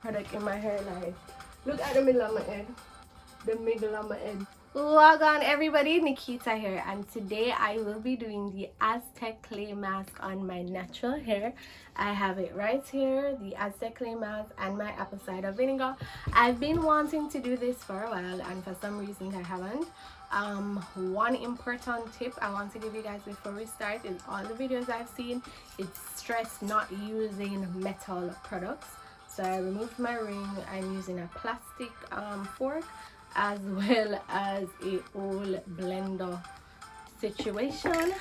product in my hair. Like, look at the middle of my head. The middle of my head. Log on everybody, Nikita here, and today I will be doing the Aztec clay mask on my natural hair. I have it right here, the Aztec clay mask and my apple cider vinegar. I've been wanting to do this for a while and for some reason I haven't. One important tip I want to give you guys before we start is all the videos I've seen, it's stress not using metal products. So I removed my ring. I'm using a plastic fork as well as a old blender situation.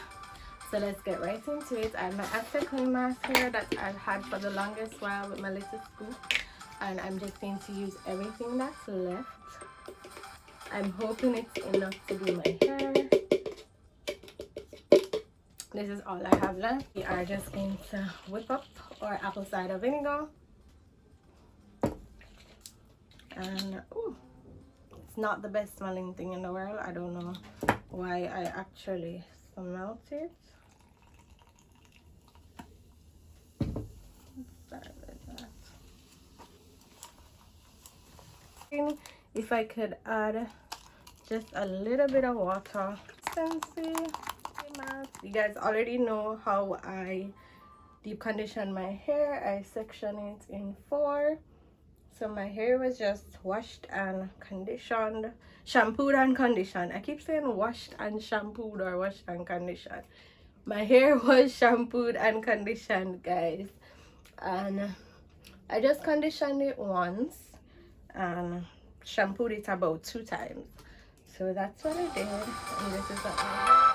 So let's get right into it. I have my Aztec clay mask here that I've had for the longest while with my little scoop, and I'm just going to use everything that's left. I'm hoping it's enough to do my hair. This is all I have left. We are just going to whip up our apple cider vinegar. And ooh, it's not the best smelling thing in the world. I don't know why I actually smelt it. Sorry about that. If I could add just a little bit of water. You guys already know how I deep condition my hair. I section it in 4. So my hair was just washed and conditioned, shampooed and conditioned. I keep saying washed and shampooed or washed and conditioned. My hair was shampooed and conditioned, guys. And I just conditioned it once and shampooed it about 2 times. So that's what I did. And this is what my hair.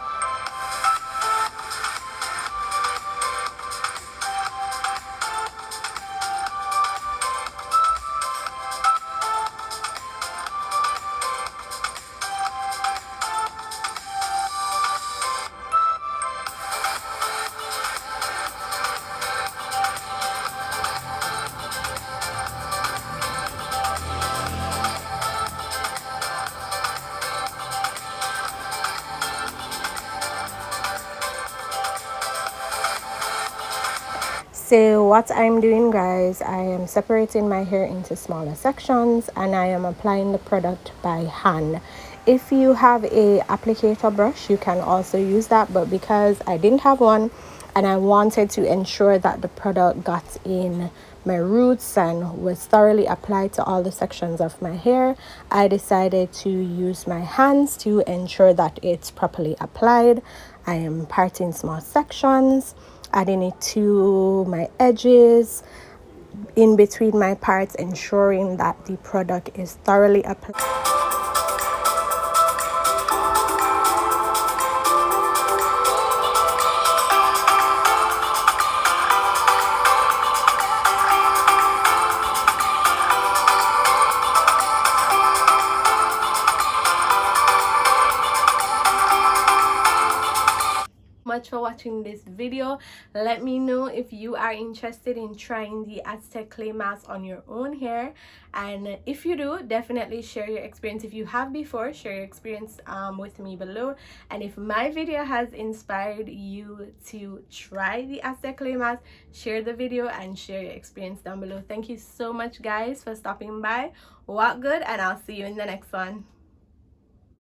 So what I'm doing, guys, I am separating my hair into smaller sections and I am applying the product by hand. If you have a applicator brush, you can also use that, but because I didn't have one and I wanted to ensure that the product got in my roots and was thoroughly applied to all the sections of my hair, I decided to use my hands to ensure that it's properly applied. I am parting small sections, adding it to my edges, in between my parts, ensuring that the product is thoroughly applied. Much for watching this video. Let me know if you are interested in trying the Aztec clay mask on your own hair, and if you do, definitely share your experience. If you have before, share your experience with me below. And if my video has inspired you to try the Aztec clay mask, share the video and share your experience down below. Thank you so much, guys, for stopping by. Walk good, and I'll see you in the next one.